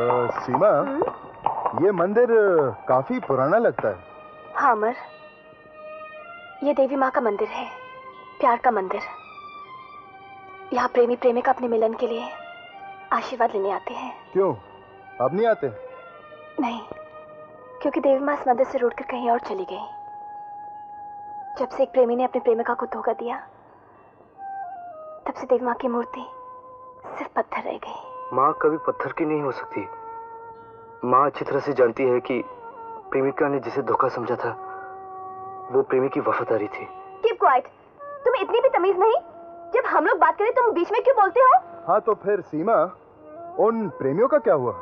सीमा, ये मंदिर काफी पुराना लगता है। हाँ अमर, ये देवी माँ का मंदिर है, प्यार का मंदिर। यहाँ प्रेमी प्रेमिका अपने मिलन के लिए आशीर्वाद लेने आते हैं। क्यों, अब नहीं आते? नहीं, क्योंकि देवी माँ इस मंदिर से रूठकर कहीं और चली गई। जब से एक प्रेमी ने अपनी प्रेमिका को धोखा दिया, तब से देवी माँ की मूर्ति सिर्फ पत्थर रह गई। माँ कभी पत्थर की नहीं हो सकती। माँ अच्छी तरह से जानती है कि प्रेमिका ने जिसे धोखा समझा था वो प्रेमी की वफादारी थी। Keep quiet. तुम्हें इतनी भी तमीज नहीं? जब हम लोग बात करें तुम बीच में क्यों बोलते हो? हाँ तो फिर सीमा, उन प्रेमियों का क्या हुआ?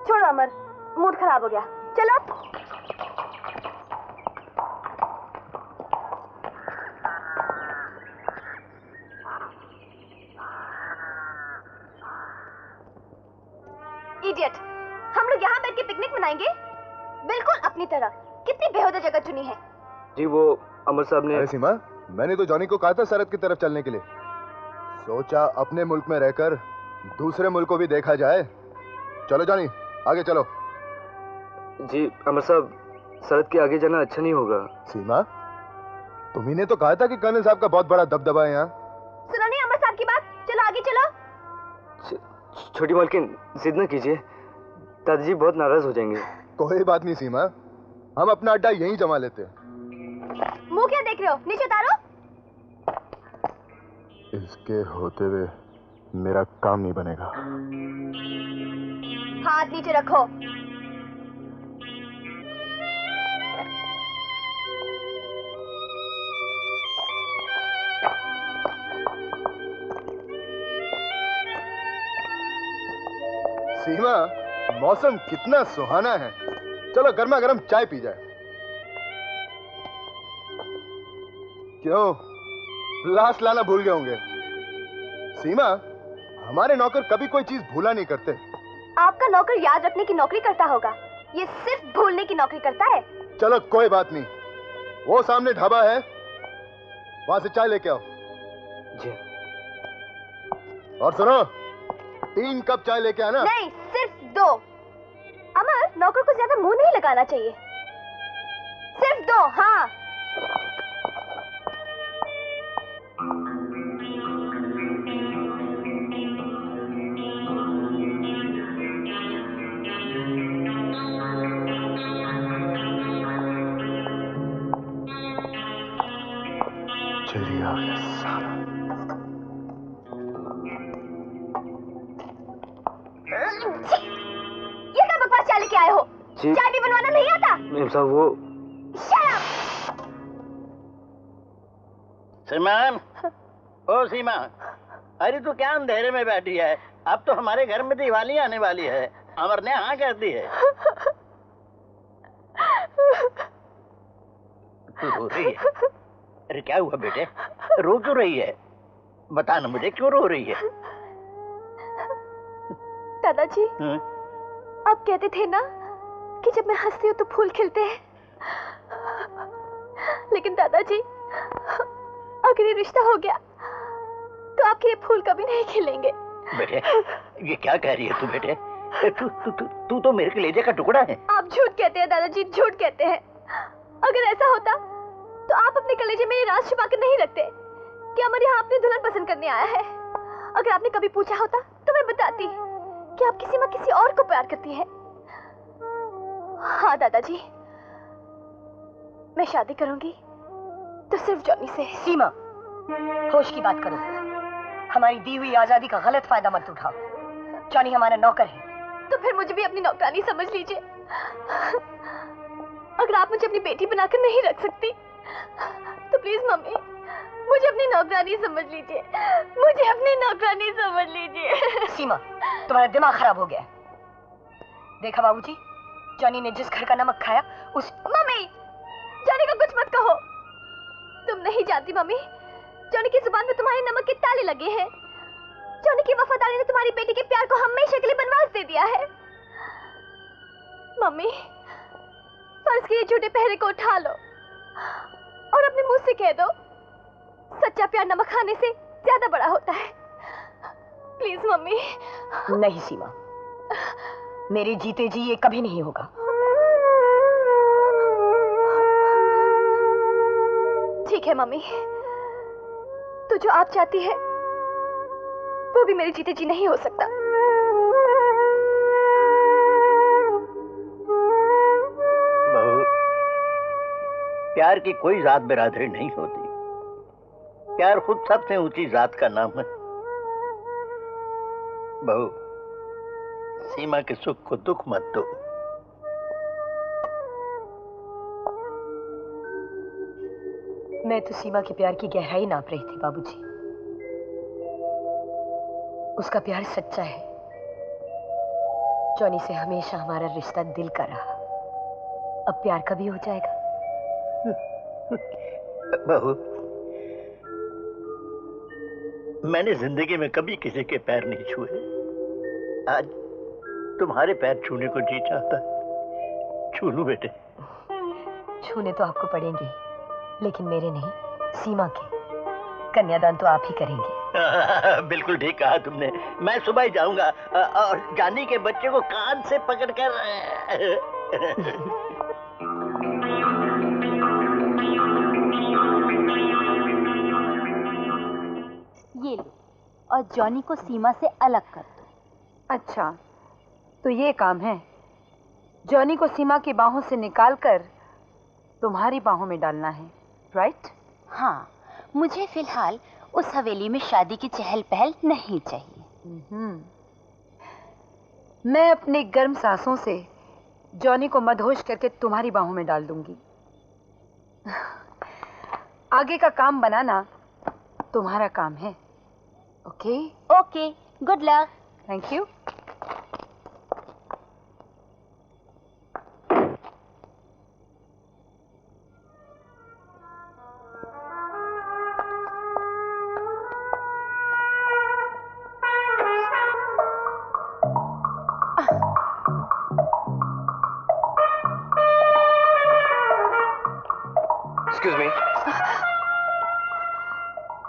छोड़ो अमर, मूड खराब हो गया। चलो। इडियट, हम लोग यहाँ बैठ के पिकनिक मनाएंगे बिल्कुल अपनी तरह। कितनी बेहुदा जगह चुनी है। जी वो अमर साहब ने। अरे सीमा, मैंने तो जॉनी को कहा था सरहद की तरफ चलने के लिए। सोचा अपने मुल्क में रहकर दूसरे मुल्क को भी देखा जाए। चलो जॉनी, आगे चलो। जी अमर साहब, सरहद के आगे जाना अच्छा नहीं होगा। सीमा, तुम्ही ने तो कहा था कि कर्नल साहब का बहुत बड़ा दबदबा है यहाँ। सुना नहीं अमर साहब की बात? चलो आगे चलो। छोटी मालकिन, जिद न कीजिए, दादाजी बहुत नाराज हो जाएंगे। कोई बात नहीं सीमा, हम अपना अड्डा यहीं जमा लेते हैं। मुंह क्या देख रहे हो? नीचे उतारो। इसके होते हुए मेरा काम नहीं बनेगा। हाथ नीचे रखो। सीमा, मौसम कितना सुहाना है। चलो गर्मा गर्म चाय पी जाए। क्यों, ग्लास लाना भूल गए होंगे? सीमा, हमारे नौकर कभी कोई चीज भूला नहीं करते। आपका नौकर याद रखने की नौकरी करता होगा, ये सिर्फ भूलने की नौकरी करता है। चलो कोई बात नहीं, वो सामने ढाबा है, वहां से चाय लेके आओ। जी। और सुनो, 3 कप चाय लेके आना। नहीं, सिर्फ 2। अमर, नौकर को ज्यादा मुंह नहीं लगाना चाहिए। सिर्फ 2। हाँ। चलिए आ गया साला। ये क्या बकवास चाय लेके आए हो? चाय भी बनवाना नहीं आता? मैम साहब वो। Shut up! सीमान, ओ सीमा, अरे तू क्या अंधेरे में बैठी है? अब तो हमारे घर में दिवाली आने वाली है। अमर ने हाँ कर दी है। तू रो रही है? अरे क्या हुआ बेटे, रो क्यों रही है? बता ना मुझे, क्यों रो रही है? दादाजी, आप कहते थे ना कि जब मैं हंसती हूँ तो फूल खिलते हैं। लेकिन दादाजी, अगर ये रिश्ता हो गया तो आपके ये फूल कभी नहीं खिलेंगे। बेटे, ये क्या कह रही है तू बेटे? तू तो मेरे कलेजे का टुकड़ा है। आप झूठ कहते हैं दादाजी, झूठ कहते हैं। अगर ऐसा होता तो आप अपने कलेजे में ये राज छुपा कर नहीं रखते कि अमर यहाँ अपनी दुल्हन पसंद करने आया है। अगर आपने कभी पूछा होता तो मैं बताती कि आपकी सीमा किसी और को प्यार करती है। हाँ दादाजी, मैं शादी करूंगी तो सिर्फ जॉनी से। सीमा, होश की बात करो। हमारी दी हुई आजादी का गलत फायदा मत उठाओ। जॉनी हमारा नौकर है। तो फिर मुझे भी अपनी नौकरानी समझ लीजिए। अगर आप मुझे अपनी बेटी बनाकर नहीं रख सकती तो प्लीज मम्मी, मुझे अपनी नौकरानी समझ लीजिए। मुझे अपनी नौकरानी समझ लीजिए। सीमा, तुम्हारा दिमाग खराब हो गया है। देखा बाबूजी, जॉनी ने जिस घर का नमक खाया उस। मम्मी, जॉनी को कुछ मत कहो। तुम नहीं जानती मम्मी, जॉनी की जुबान में तुम्हारे नमक के ताले लगे हैं। जॉनी की वफादारी ने तुम्हारी बेटी के प्यार को हमेशा के लिए बनवास दे दिया है। मम्मी, फर्ज के झूठे पहरे को उठा लो और अपने मुंह से कह दो, सच्चा प्यार नमक खाने से ज्यादा बड़ा होता है। Please mummy. नहीं सीमा, मेरे जीते जी ये कभी नहीं होगा। ठीक है मम्मी, तो जो आप चाहती है वो भी मेरे जीते जी नहीं हो सकता। बहू, प्यार की कोई जात बिरादरी नहीं होती। प्यार खुद सबसे ऊंची जात का नाम है। बहू, सीमा के सुख को दुख मत दो। मैं तो सीमा के प्यार की गहराई नाप रही थी बाबूजी। उसका प्यार सच्चा है। जॉनी से हमेशा हमारा रिश्ता दिल का रहा। अब प्यार कभी हो जाएगा। बहू, मैंने जिंदगी में कभी किसी के पैर नहीं छुए। आज तुम्हारे पैर छूने को जी चाहता है। छू लूं बेटे? छूने तो आपको पड़ेंगे, लेकिन मेरे नहीं, सीमा के। कन्यादान तो आप ही करेंगे। बिल्कुल ठीक कहा तुमने। मैं सुबह ही जाऊंगा और जानी के बच्चे को कान से पकड़कर ये लो, और जॉनी को सीमा से अलग कर दो। अच्छा, तो ये काम है। जॉनी को सीमा की बाहों से निकालकर तुम्हारी बाहों में डालना है, राइट? हाँ, मुझे फिलहाल उस हवेली में शादी की चहल पहल नहीं चाहिए। मैं अपनी गर्म सांसों से जॉनी को मदहोश करके तुम्हारी बाहों में डाल दूंगी। आगे का काम बनाना तुम्हारा काम है। Okay? Okay, good luck. Thank you. Excuse me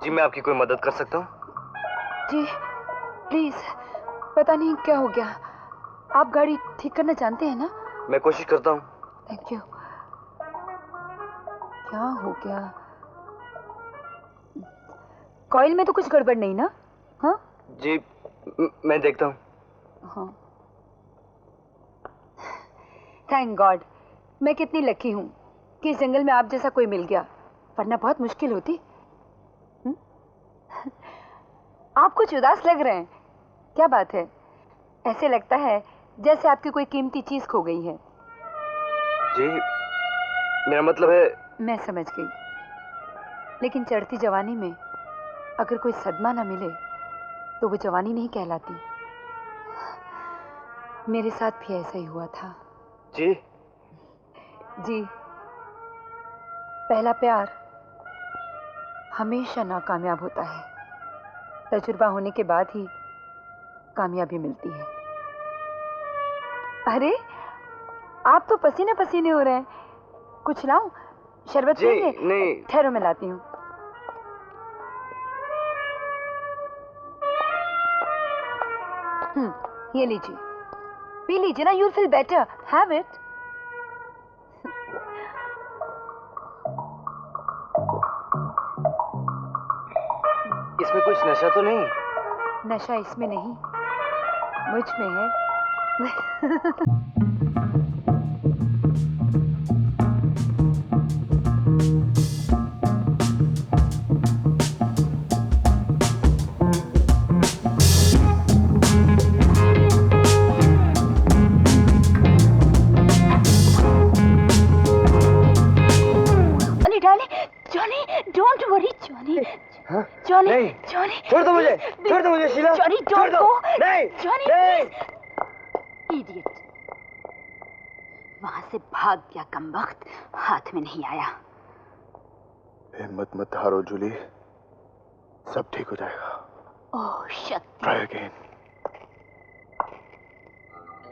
जी, मैं आपकी कोई मदद कर सकता हूँ? जी प्लीज, पता नहीं क्या हो गया। आप गाड़ी ठीक करना जानते हैं ना? मैं कोशिश करता हूँ। Thank you. क्या हो गया? कॉइल में तो कुछ गड़बड़ नहीं ना? हाँ जी, मैं देखता हूँ। हाँ, थैंक गॉड। मैं कितनी लकी हूँ कि इस जंगल में आप जैसा कोई मिल गया, वरना बहुत मुश्किल होती। आप कुछ उदास लग रहे हैं, क्या बात है? ऐसे लगता है जैसे आपकी कोई कीमती चीज खो गई है। जी, मेरा मतलब है। मैं समझ गई, लेकिन चढ़ती जवानी में अगर कोई सदमा ना मिले तो वो जवानी नहीं कहलाती। मेरे साथ भी ऐसा ही हुआ था। जी जी, पहला प्यार हमेशा नाकामयाब होता है। तजुर्बा होने के बाद ही कामयाबी मिलती है। अरे, आप तो पसीने पसीने हो रहे हैं। कुछ लाऊं? शरबत जी पिएंगे? नहीं। ठहरो, मैं लाती हूँ। ये लीजिए, पी लीजिए ना, you'll feel better. Have it. इसमें कुछ नशा तो नहीं? नशा इसमें नहीं, मुझ में है। Don't worry Johnny. हाँ? जॉनी, नहीं। जॉनी, छोड़ दो मुझे, छोड़ दो मुझे शीला। जॉनी, छोड़ डोंट दो। गो। नहीं, जॉनी, नहीं। इडियट, वहां से भाग गया कमबख्त, हाथ में नहीं आया। हिम्मत मत हारो जूली, सब ठीक हो जाएगा। ओह शक्ति। Try again.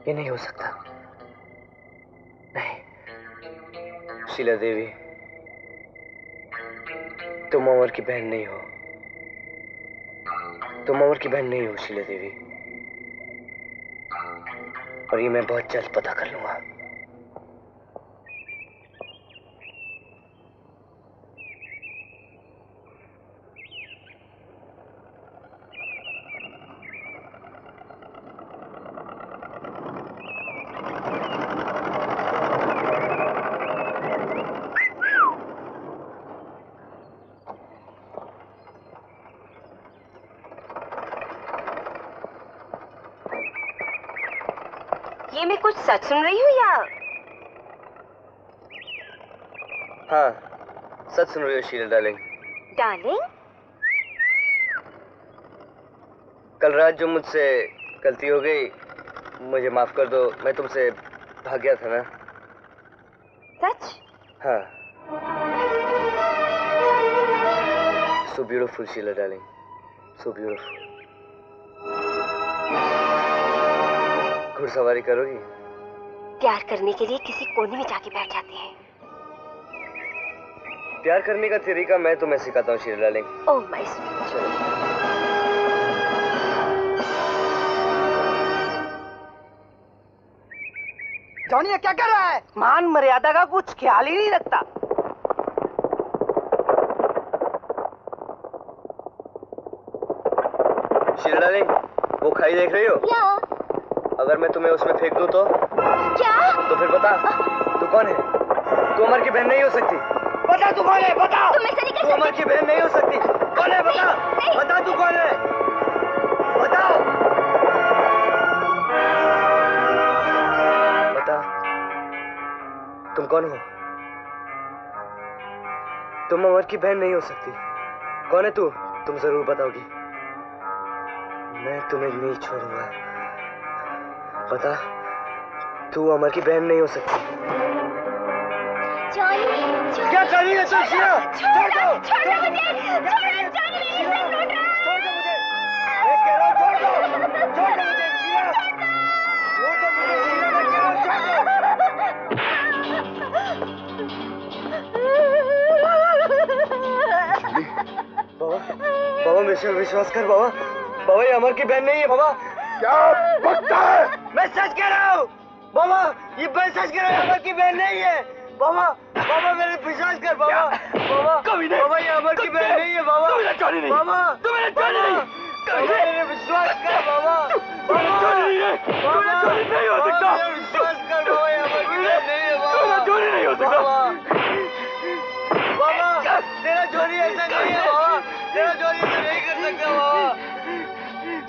ये नहीं हो सकता। नहीं, शीला देवी, तुम अमर की बहन नहीं हो। तुम अमर की बहन नहीं हो शीला देवी। और ये मैं बहुत जल्द पता कर लूंगा। ये मैं कुछ सच सुन रही हूँ या? हाँ, सच सुन रही हो शीला डार्लिंग। डार्लिंग? कल रात जो मुझसे गलती हो गई, मुझे माफ कर दो। मैं तुमसे भाग गया था ना। सच? हाँ। So beautiful Sheela darling, so beautiful। घुड़सवारी करोगी? प्यार करने के लिए किसी कोने में जाके बैठ जाते हैं। प्यार करने का तरीका मैं तुम्हें सिखाता हूँ Sheela darling. Oh my sweet. चलो। जॉनी ये क्या कर रहा है? मान मर्यादा का कुछ ख्याल ही नहीं रखता। शीला डार्लिंग, वो खाई देख रही हो? क्या? अगर मैं तुम्हें उसमें फेंक दूं तो? क्या? तो फिर बता, तू कौन है? तू अमर की बहन नहीं हो सकती। बता तू कौन है? बता। तुम ऐसा नहीं कर तू अमर की बहन नहीं हो सकती। कौन है? बता। नहीं। बता तू कौन है? बताओ। बता, तुम कौन हो? तुम अमर की बहन नहीं हो सकती। कौन है तू? तुम जरूर बताओगी। मैं तुम्हें नहीं छोड़ूंगा। बता, तू अमर की बहन नहीं हो सकती। जॉनी, क्या कर रही है तू शीला? छोड़ दो। छोड़ दो मुझे। छोड़ जॉनी, शीला, छोड़ दो मुझे। मैं कह रहा हूँ छोड़ दो। छोड़ दो मुझे शीला। छोड़ दो मुझे शीला, मैं कह रहा हूँ छोड़ दो। बाबा मेरे से विश्वास कर बाबा। बाबा ये अमर की बहन नहीं है बाबा। क्या बकता है? मैं सच कह रहा हूँ बाबा, ये मैं सच कह रहा हूँ, अमर की बहन नहीं है बाबा। बाबा मेरे विश्वास कर बाबा। बाबा कभी नहीं। बाबा ये अमर की बहन नहीं है बाबा। बाबा बाबा मेरे विश्वास कर बाबा। बाबा नहीं हो सकता। विश्वास कर बाबा, ये अमर की बहन नहीं है बाबा। चोरी नहीं हो सकता बाबा। तेरा चोरी ऐसा नहीं है बाबा। तेरा चोरी ऐसा नहीं कर सकता बाबा।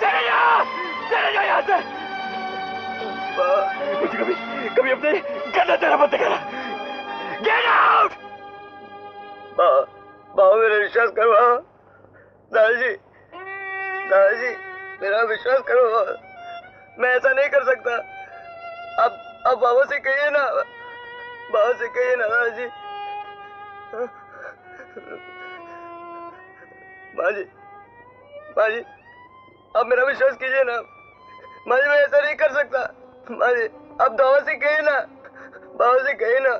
चले जाओ यहाँ से। मुझे कभी अपने गंदा चेहरा मत दिखाना। Get out! बाबा मेरा विश्वास करो बाबा। दादाजी मेरा विश्वास करो बाबा। मैं ऐसा नहीं कर सकता। अब बाबा से कहिए ना। बाबा से कहिए ना दादाजी। माँ जी अब मेरा विश्वास कीजिए ना। माँ जी मैं ऐसा नहीं कर सकता। माँ जी अब बाबा से कहिए ना। बाबा से कहिए ना।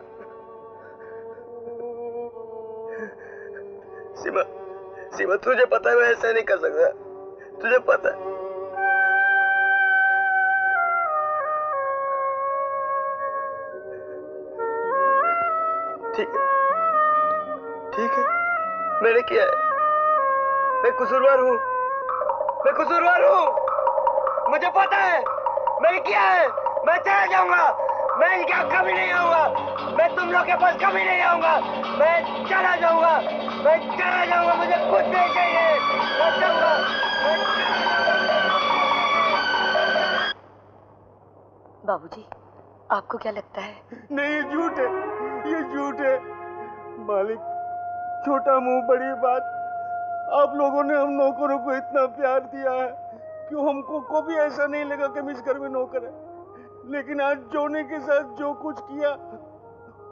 सीमा तुझे पता है मैं ऐसा नहीं कर सकता। तुझे पता है। ठीक है मैंने किया है। मैं कसूरवार हूँ। मुझे पता है मैंने किया है। मैं चला जाऊंगा। मैं इनके यहाँ कभी नहीं आऊंगा। मैं तुम लोग के पास कभी नहीं आऊंगा। मैं चला जाऊंगा। मुझे कुछ नहीं चाहिए। मैं जाऊंगा। बाबूजी, आपको क्या लगता है? नहीं ये झूठ है मालिक। छोटा मुंह बड़ी बात। आप लोगों ने हम नौकरों को इतना प्यार दिया है कि हमको को भी ऐसा नहीं लगा कि हम इस घर में नौकर है। लेकिन आज जोनी के साथ जो कुछ किया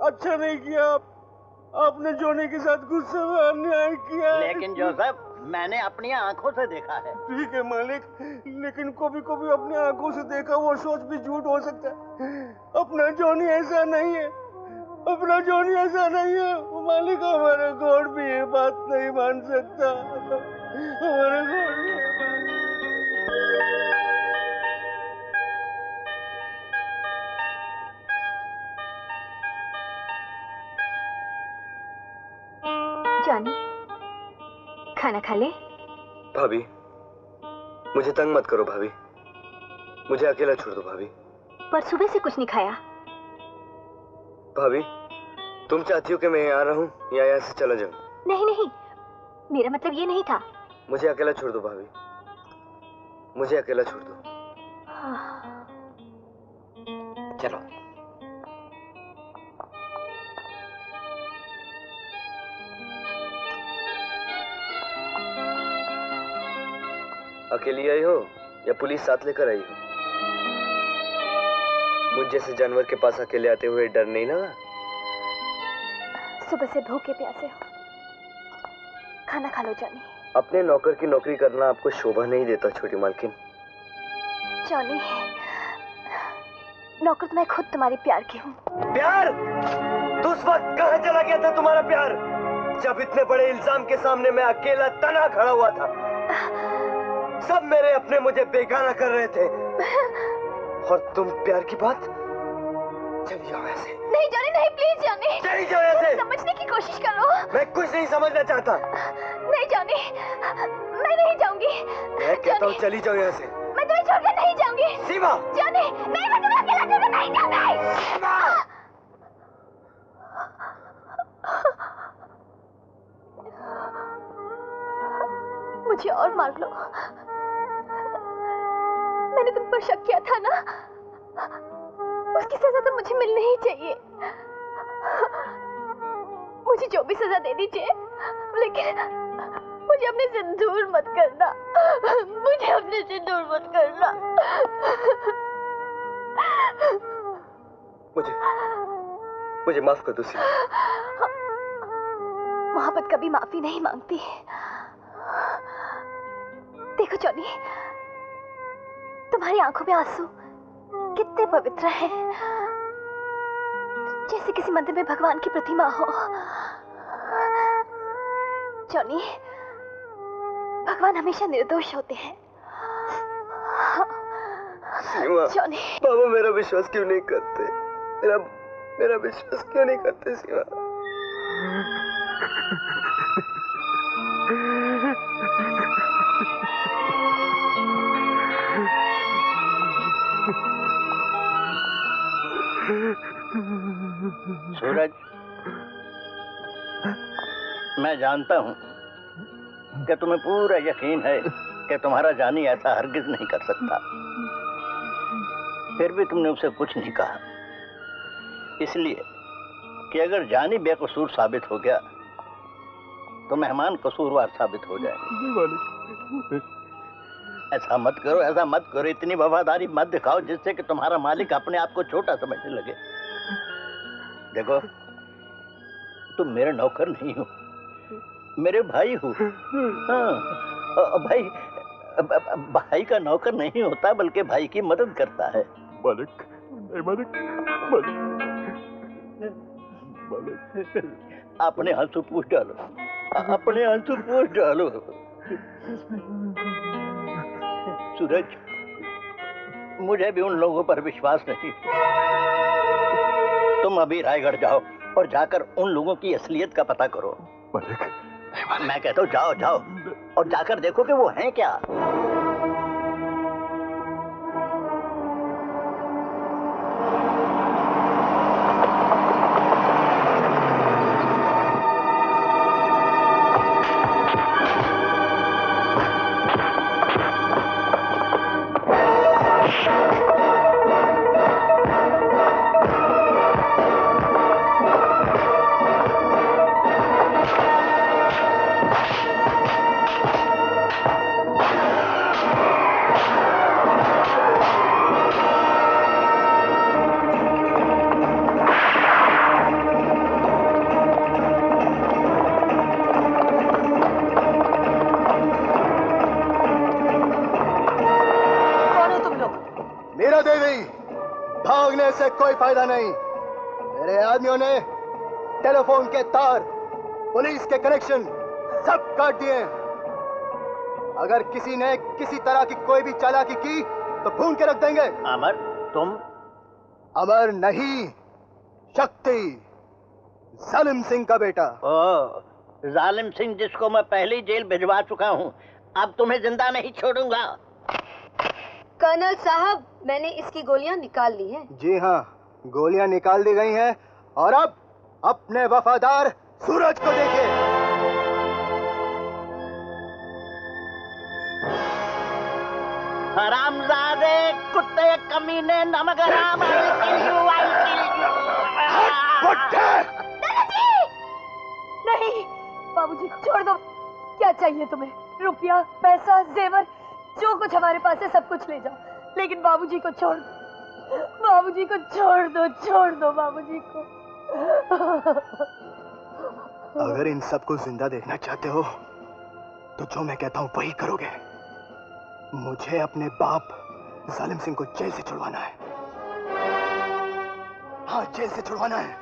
अच्छा नहीं किया। आपने जोनी के साथ गुस्से में अन्याय किया। लेकिन जोसेफ मैंने अपनी आंखों से देखा है। ठीक है मालिक, लेकिन कभी अपनी आंखों से देखा वो सोच भी झूठ हो सकता है। अपना जोनी ऐसा नहीं है। मालिक हमारा गॉड भी ये बात नहीं मान सकता। हमारा गॉड भी ये बात खाना खा ले। भाभी, मुझे तंग मत करो भाभी, मुझे अकेला छोड़ दो भाभी। पर सुबह से कुछ नहीं खाया। भाभी, तुम चाहती हो कि मैं यहाँ रहूं या यहाँ से चला जाऊं? नहीं नहीं, मेरा मतलब ये नहीं था। मुझे अकेला छोड़ दो भाभी, मुझे अकेला छोड़ दो। चलो। अकेली आई हो या पुलिस साथ लेकर आई हो? मुझ जैसे जानवर के पास अकेले आते हुए डर नहीं लगा? सुबह से भूखे प्यासे हो, खाना खा लो जॉनी। अपने नौकर की नौकरी करना आपको शोभा नहीं देता छोटी मालकिन। जॉनी, नौकर तो मैं खुद तुम्हारे प्यार की हूँ। प्यार? तो उस वक्त कहाँ चला गया था तुम्हारा प्यार, जब इतने बड़े इल्जाम के सामने मैं अकेला तना खड़ा हुआ था? सब मेरे अपने मुझे बेगाना कर रहे थे, और तुम प्यार की बात? चली जाओ ऐसे। नहीं जॉनी, नहीं, प्लीज जॉनी, चली जाओ ऐसे। समझने की कोशिश करो। मैं कुछ नहीं समझना चाहता। नहीं जॉनी, मैं नहीं जाऊंगी। मैं कहता हूँ चली जाओ यहाँ से। मैं तुम्हें छोड़कर नहीं जाऊंगी। सीमा! जॉनी, नहीं, मैं तुम्हें अकेला छोड़कर नहीं जाऊंगी। सीमा! मुझे और मार लो, मैंने तुम पर शक किया था ना, उसकी सजा तो मुझे मिलनी ही चाहिए। मुझे जो भी सजा दे दीजिए, लेकिन मुझे अपने से दूर मत करना, मुझे अपने से दूर मत करना। मुझे माफ कर दो सीमा। मोहब्बत कभी माफी नहीं मांगती। देखो जॉनी, तुम्हारी आंखों में आंसू कितने पवित्र हैं, जैसे किसी मंदिर में भगवान की प्रतिमा हो। जॉनी, भगवान हमेशा निर्दोष होते हैं। सीमा, जॉनी, बाबा मेरा विश्वास क्यों नहीं करते? मेरा विश्वास क्यों नहीं करते सीमा? सूरज, मैं जानता हूं कि तुम्हें पूरा यकीन है कि तुम्हारा जानी ऐसा हरगिज नहीं कर सकता, फिर भी तुमने उसे कुछ नहीं कहा, इसलिए कि अगर जानी बेकसूर साबित हो गया तो मेहमान कसूरवार साबित हो जाए। ऐसा मत करो, ऐसा मत करो, इतनी वफादारी मत दिखाओ जिससे कि तुम्हारा मालिक अपने आप को छोटा समझने लगे। देखो, तुम मेरे नौकर नहीं हो, मेरे भाई हो। हाँ, भाई का नौकर नहीं होता बल्कि भाई की मदद करता है। मालिक, मालिक, अपने आंसू पूछ डालो, अपने आंसू पूछ डालो। सूरज, मुझे भी उन लोगों पर विश्वास नहीं। तुम अभी रायगढ़ जाओ और जाकर उन लोगों की असलियत का पता करो। मालिक, मैं कहता हूँ जाओ जाओ और जाकर देखो कि वो हैं क्या। भागने से कोई फायदा नहीं। मेरे आदमियों ने टेलीफोन के तार, पुलिस के कनेक्शन सब काट दिए। अगर किसी ने किसी तरह की कोई भी चालाकी की तो भून के रख देंगे। अमर, तुम? अमर नहीं, शक्ति, जालिम सिंह का बेटा। जालिम सिंह जिसको मैं पहले ही जेल भिजवा चुका हूँ, अब तुम्हें जिंदा नहीं छोड़ूंगा। कर्नल साहब, मैंने इसकी गोलियां निकाल ली हैं। जी हाँ, गोलियां निकाल दी गई हैं और अब अपने वफादार सूरज को देखिए। हरामजादे, कुत्ते, कमीने, नमक हराम, नहीं, बाबूजी को छोड़ दो। क्या चाहिए तुम्हें? रुपया, पैसा, जेवर, जो कुछ हमारे पास है सब कुछ ले जाओ, लेकिन बाबूजी को छोड़ दो। बाबूजी को छोड़ दो बाबूजी को। अगर इन सबको जिंदा देखना चाहते हो तो जो मैं कहता हूं वही करोगे। मुझे अपने बाप जालिम सिंह को जेल से छुड़वाना है। हाँ, जेल से छुड़वाना है।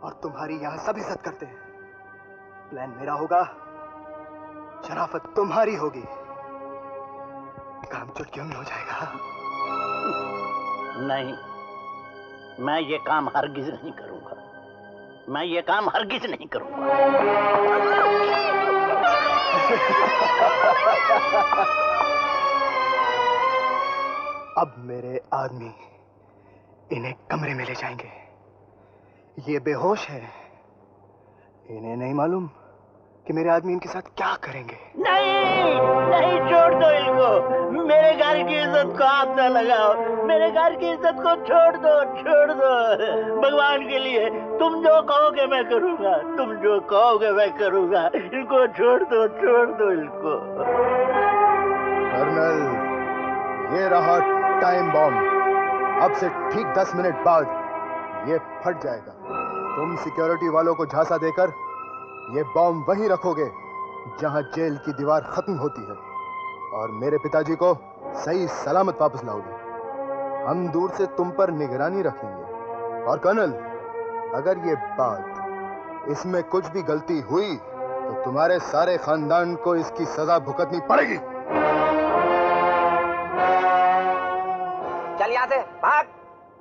और तुम्हारी यहां सब इज्जत करते हैं। प्लान मेरा होगा, शराफत तुम्हारी होगी। काम चुटकियों में हो जाएगा। नहीं, मैं ये काम हरगिज नहीं करूंगा। मैं ये काम हरगिज नहीं करूंगा। अब मेरे आदमी इन्हें कमरे में ले जाएंगे। ये बेहोश है, इन्हें नहीं मालूम कि मेरे आदमी इनके साथ क्या करेंगे। नहीं, छोड़ दो इनको। मेरे घर की इज्जत को हाथ न लगाओ। मेरे घर की इज्जत को छोड़ दो। भगवान के लिए तुम जो कहोगे मैं करूंगा। तुम जो कहोगे मैं करूंगा। इनको छोड़ दो इनको। कर्नल, ये रहा टाइम बॉम्ब। अब से ठीक 10 मिनट बाद ये फट जाएगा। तुम सिक्योरिटी वालों को झांसा देकर ये बॉम्ब वहीं रखोगे जहां जेल की दीवार खत्म होती है, और मेरे पिताजी को सही सलामत वापस लाओगे। हम दूर से तुम पर निगरानी रखेंगे। और कर्नल, अगर ये बात इसमें कुछ भी गलती हुई तो तुम्हारे सारे खानदान को इसकी सजा भुगतनी पड़ेगी। चल यहाँ से भाग।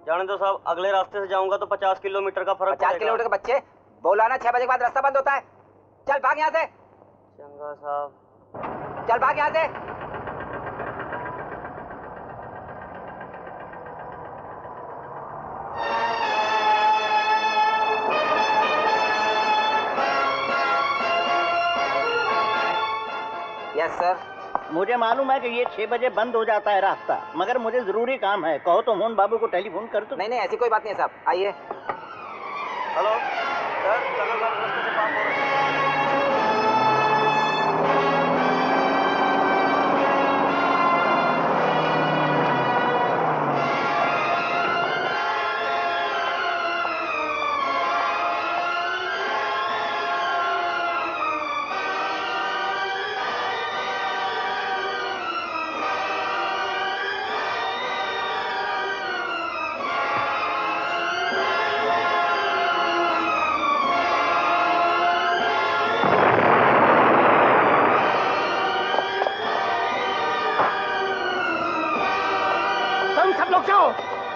जाने दो साहब, अगले रास्ते से जाऊंगा तो 50 किलोमीटर का फर्क। 50 किलोमीटर के बच्चे, बोला ना 6 बजे के बाद रास्ता बंद होता है। चल भाग यहाँ से। चंगा साहब, चल भाग यहाँ से। Yes sir. मुझे मालूम है कि ये 6 बजे बंद हो जाता है रास्ता, मगर मुझे जरूरी काम है। कहो तो मोहन बाबू को टेलीफोन कर दो। नहीं, ऐसी कोई बात नहीं है साहब, आइए। हेलो सर, कर्नल साहब रास्ते से पास हो रहे हैं।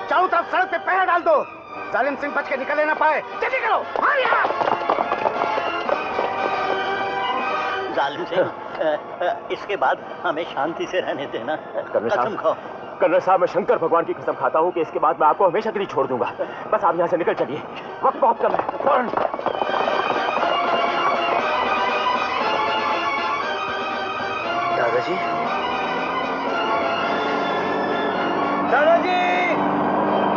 चारों तरफ सड़क पे पैर डाल दो, जालिम सिंह बच के निकल ना पाए। जल्दी करो। जालिम सिंह, इसके बाद हमें शांति से रहने देना। कसम खाओ। कर्नल साहब, मैं शंकर भगवान की कसम खाता हूँ कि इसके बाद मैं आपको हमेशा के लिए छोड़ दूंगा। बस आप यहाँ से निकल चलिए, वक्त बहुत कम है। फौरन। दादाजी, दादाजी,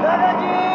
दादाजी।